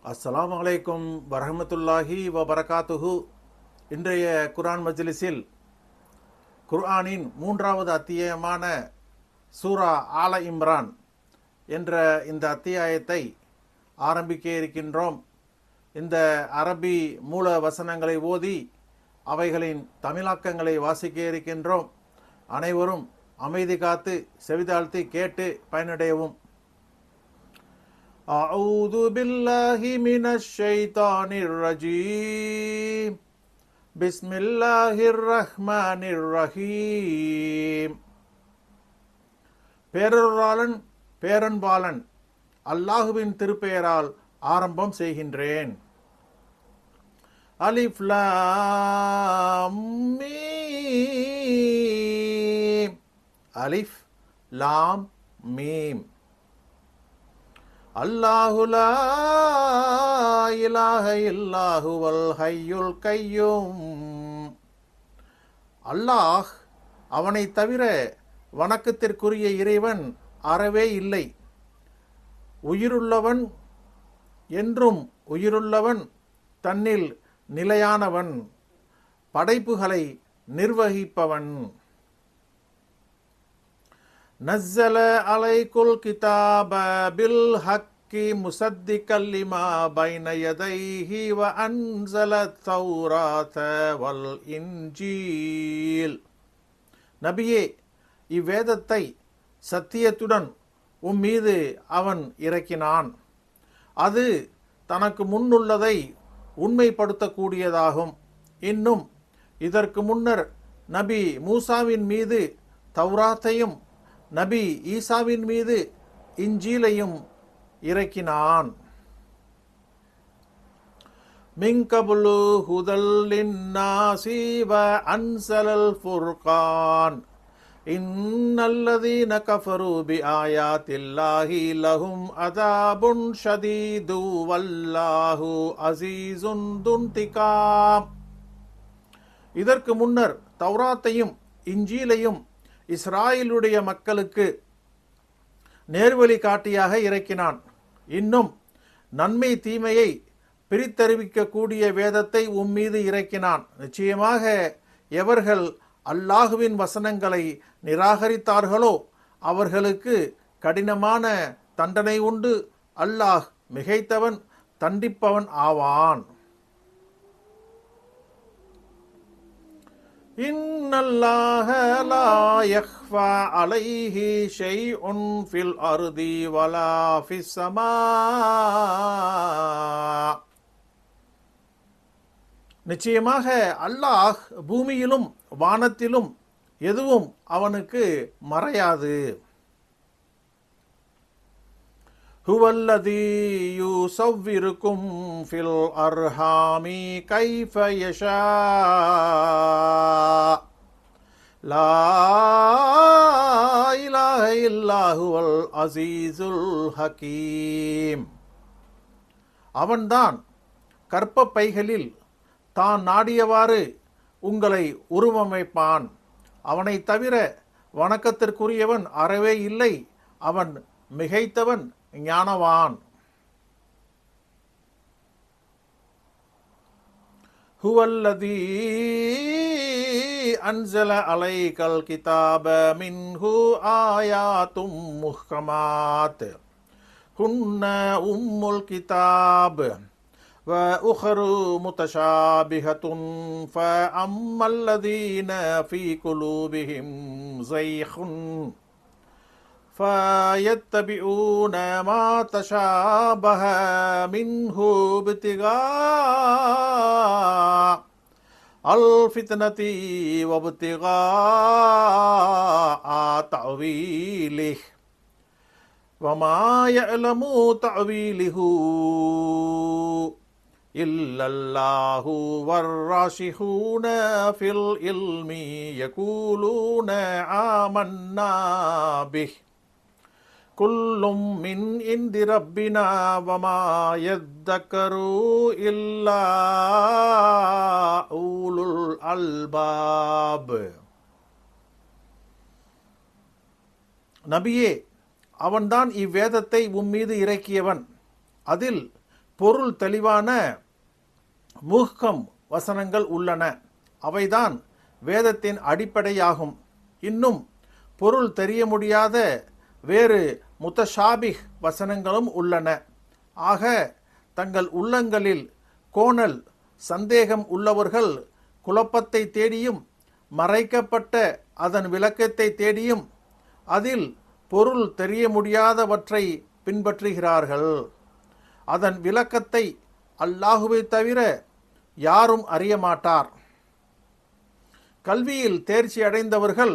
அஸ்ஸலாமு அலைக்கும் வரஹ்மத்துல்லாஹி வபரகாத்துஹு. இன்றைய குர்ஆன் மஜ்லிஸில் குர்ஆனின் 3வது அத்தியாயமான சூரா ஆல இம்ரான் என்ற இந்த அத்தியாயத்தை ஆரம்பிக்க இருக்கின்றோம். இந்த அரபி மூல வசனங்களை ஓதி அவைகளின் தமிழாக்கங்களை வாசிக்க இருக்கின்றோம். அனைவரும் அமைதி காத்து செவிதாழ்த்தி கேட்டு பயனடையவும். أعوذ بالله من الشيطان الرجيم بسم الله الرحمن الرحيم. பேரருளாளன் பேரன்பாளன் அல்லாஹுவின் திருப்பெயரால் ஆரம்பம் செய்கின்றேன். அலிஃப் லாம் மீம். அலிஃப் லாம் மீம். அல்லாஹு லா இலாஹ இல்லல்லாஹுவல் ஹய்யுல் கய்யூம். அல்லாஹ், அவனை தவிர வணக்கத்திற்குரிய இறைவன் அறவே இல்லை. உயிருள்ளவன், என்றும் உயிருள்ளவன், தன்னில் நிலையானவன், படைப்புகளை நிர்வகிப்பவன். நஸ்ஸல அலைக்குல் கிதாப பில் ஹக்கி முஸத்திக்கல் லிமா பைன யதைஹி வ அன்ஸல தௌராத வல் இன்ஜீல். நபியே, இவ்வேதத்தை சத்தியத்துடன் மீது அவன் இறக்கினான். அது தனக்கு முன்னுள்ளதை உண்மைப்படுத்தக்கூடியதாகும். இன்னும் இதற்கு முன்னர் நபி மூசாவின் மீது தௌராத்தையும் நபி ஈசாவின் மீது இன்ஜீலையும் இறக்கினான். மின் கப்லு ஹுதல் லின்னாஸி வ அன்ஸலல் ஃபுர்கான் இன்னல்லதீன கஃபரு பிஆயாத்தில்லாஹி லஹும் அஸாபுன் ஷதீது வல்லாஹு அஸீஸுன் துன்திகாம். இதற்கு முன்னர் தௌராத்தையும் இன்ஜீலையும் இஸ்ராயேலுடைய மக்களுக்கு நேர்வழி காட்டியாக இறக்கினான். இன்னும் நன்மை தீமையை பிரித்தறிவிக்கக்கூடிய வேதத்தை உம்மீது இறக்கினான். நிச்சயமாக எவர்கள் அல்லாஹுவின் வசனங்களை நிராகரித்தார்களோ அவர்களுக்கு கடினமான தண்டனை உண்டு. அல்லாஹ் மிகைத்தவன், தண்டிப்பவன் ஆவான். இன்னல்லாஹ லா யக்ஃபா அலைஹி ஷைஉன் ஃபில் அர்தி வலா ஃபிஸ் ஸமா. நிச்சயமாக அல்லாஹ் பூமியிலும் வானத்திலும் எதுவும் அவனுக்கு மறையாது. ஹுவல்லதீ யுஸவ்விருக்கும் ஃபில் அர்ஹாமி கைஃப யஷா லா இலாஹ இல்லாஹுவல் அஸீஸுல் ஹகீம். அவன்தான் கற்பப்பைகளில் தான் நாடியவாறு உங்களை உருவமைப்பான். அவனை தவிர வணக்கத்திற்குரியவன் அறவே இல்லை. அவன் மிகைத்தவன், ஞானவான். ஹுவல்லதீ அன்ஸல அலைக்கல் கிதாப மின்ஹு ஆயாத்தும் முஹ்கமாத் ஹுன்ன உம்முல் கிதாப் வ உஹரு முத்தஷாபிஹத்துன் ஃபஅம்மல்லதீன ஃபீ குலூபிஹிம் ஸைஹுன் فَيَتَّبِعُونَ مَا تَشَابَهَ مِنْهُ ابْتِغَاءَ الْفِتْنَةِ وَابْتِغَاءَ تَأْوِيلِهِ وَمَا يَعْلَمُ تَأْوِيلَهُ إِلَّا اللَّهُ وَالرَّاسِخُونَ فِي الْعِلْمِ يَقُولُونَ آمَنَّا بِهِ குல்லும் மின் இந்தி ரப்பினா வமா யத்தக்கரு இல்லா ஊலுல் அல்பாப். நபியே, அவன்தான் இவ்வேதத்தை உம்மீது இறக்கியவன். அதில் பொருள் தெளிவான முஹ்கம் வசனங்கள் உள்ளன. அவைதான் வேதத்தின் அடிப்படையாகும். இன்னும் பொருள் தெரிய முடியாத வேறு முத்தஷாபிஹ் வசனங்களும் உள்ளன. ஆக தங்கள் உள்ளங்களில் கோணல் சந்தேகம் உள்ளவர்கள் குழப்பத்தை தேடியும் மறைக்கப்பட்ட அதன் விளக்கத்தை தேடியும் அதில் பொருள் தெரிய முடியாதவற்றை பின்பற்றுகிறார்கள். அதன் விளக்கத்தை அல்லாஹுவை தவிர யாரும் அறிய மாட்டார். கல்வியில் தேர்ச்சி அடைந்தவர்கள்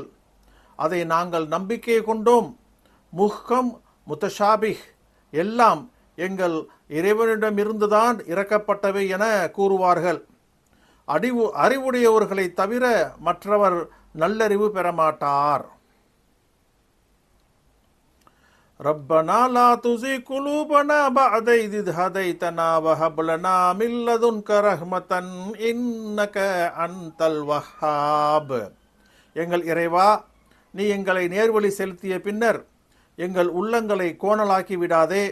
அதை நாங்கள் நம்பிக்கை கொண்டோம், முஹ்கம் முத்தஷாபிஹ் எல்லாம் எங்கள் இறைவனிடமிருந்துதான் இறக்கப்பட்டவை என கூறுவார்கள். அறிவுடையவர்களை தவிர மற்றவர் நல்லறிவு பெறமாட்டார். ரப்பனா லா துஸிக் குலூபனா பஅத இத் ஹதைதனா வஹப் லனா மின் லதுன்க ரஹ்மத்தன் இன்னக அன்தல் வஹ்ஹாப். எங்கள் இறைவா, நீ எங்களை நேர்வழி செலுத்திய பின்னர் எங்கள் உள்ளங்களை கோணலாக்கி விடாதே.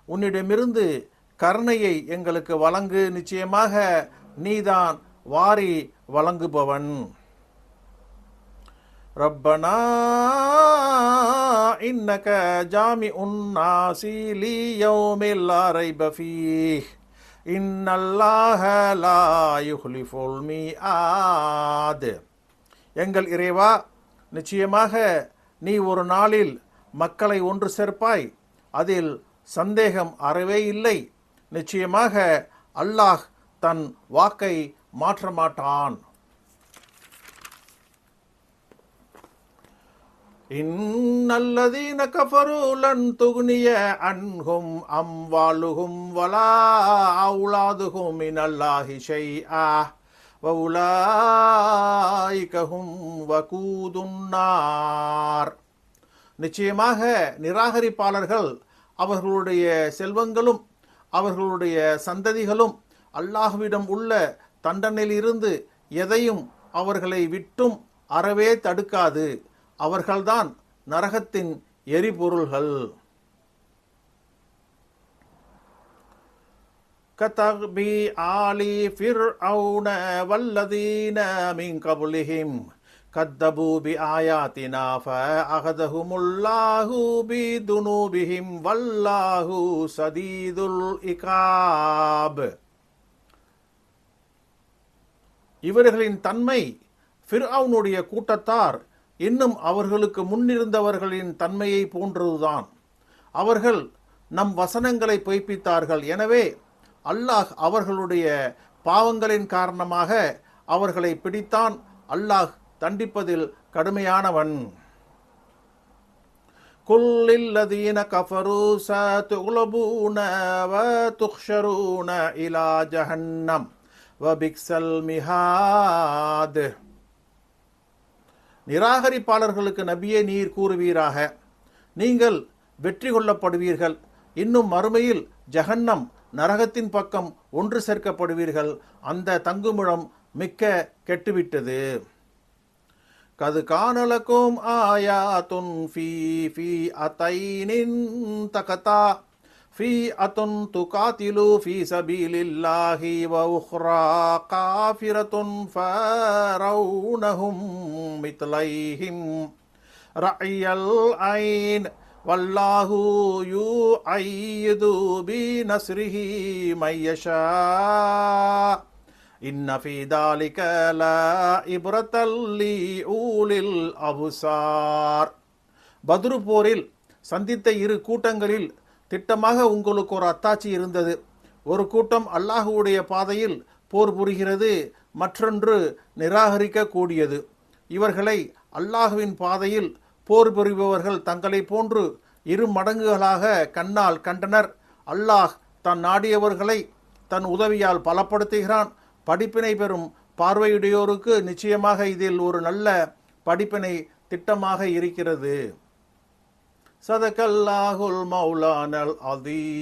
உன்னிடமிருந்து கருணையை எங்களுக்கு வழங்கு. நிச்சயமாக நீதான் வாரி வழங்குபவன். ரப்பனா இன்னக ஜாமிஉன் நாஸி லியௌமில் லா ரைப ஃபீஹ் இன்னல்லாஹ லா யுஹ்லிஃபுல் மீஆத். எங்கள் இறைவா, நிச்சயமாக நீ ஒரு நாளில் மக்களை ஒன்று சேர்ப்பாய், அதில் சந்தேகம் அறவே இல்லை. நிச்சயமாக அல்லாஹ் தன் வாக்கை மாற்றமாட்டான். இன்னல்லதீன கஃபரு லன் துக்னிய அன்ஹும் அம்வாலுஹும் வலா அவுலாதுஹும் மினல்லாஹி ஷைஆ வஉலாயிக ஹும் வகூதுன் நார். நிச்சயமாக நிராகரிப்பாளர்கள் அவர்களுடைய செல்வங்களும் அவர்களுடைய சந்ததிகளும் அல்லாஹ்விடம் உள்ள தண்டனையிலிருந்து எதையும் அவர்களை விட்டும் அறவே தடுக்காது. அவர்கள்தான் நரகத்தின் எரிபொருள்கள். கதபி ஆலி ஃபிர்அவுன வல்லதீன மின் கப்லிஹிம் கத்தபு பி ஆயாத்தினா ஃபஅகதஹுமுல்லாஹு பிதுனூபிஹிம் வல்லாஹு ஸதீதுல் இகாப். இவர்களின் தன்மை ஃபிர்அவுனுடைய கூட்டத்தார் இன்னும் அவர்களுக்கு முன்னிருந்தவர்களின் தன்மையை போன்றதுதான். அவர்கள் நம் வசனங்களை பொய்ப்பித்தார்கள். எனவே அல்லாஹ் அவர்களுடைய பாவங்களின் காரணமாக அவர்களை பிடித்தான். அல்லாஹ் தண்டிப்பதில் கடுமையானவன். குல்லில்லதீன கஃபரு சதுக்லபூன வ துஹ்ஷரூன இலா ஜஹன்னம் வ பிக்ஸல் மிஹாத். நிராகரிப்பாளர்களுக்கு நபியே நீர் கூறுவீராக, நீங்கள் வெற்றி கொள்ளப்படுவீர்கள். இன்னும் மறுமையில் ஜஹன்னம் நரகத்தின் பக்கம் ஒன்று சேர்க்கப்படுவீர்கள். அந்த தங்குமிடம் மிக்க கெட்டுவிட்டது. கது கானலக்கும் ஆயாத்துன் ஃபீ அதைனின் தகதா ஃபீ அத்துன் துகாதிலு ஃபீ சபீலில்லாஹி வ உக்ரா காஃபிரத்துன் ஃபரவுனஹும் மித்லைஹிம் ரஅயல் ஐன் வல்லாஹு யுஐயிது பி நஸ்ரிஹி மையஷா இன்ன ஃபீ தாலிக லஇப்ரத்தல் லிஊலில் அப்சார். பத்ரு போரில் சந்தித்த இரு கூட்டங்களில் திட்டமாக உங்களுக்கு ஒரு அத்தாட்சி இருந்தது. ஒரு கூட்டம் அல்லாஹுடைய பாதையில் போர் புரிகிறது, மற்றொன்று நிராகரிக்க கூடியது. இவர்களை அல்லாஹுவின் பாதையில் போர் புரிபவர்கள் தங்களை போன்று இரு மடங்குகளாக கண்ணால் கண்டனர். அல்லாஹ் தன் நாடியவர்களை தன் உதவியால் பலப்படுத்துகிறான். படிப்பினை பெறும் பார்வையுடையோருக்கு நிச்சயமாக இதில் ஒரு நல்ல படிப்பினை திட்டமாக இருக்கிறது. சதகல்லாஹுல் மௌலானல் அதீம்.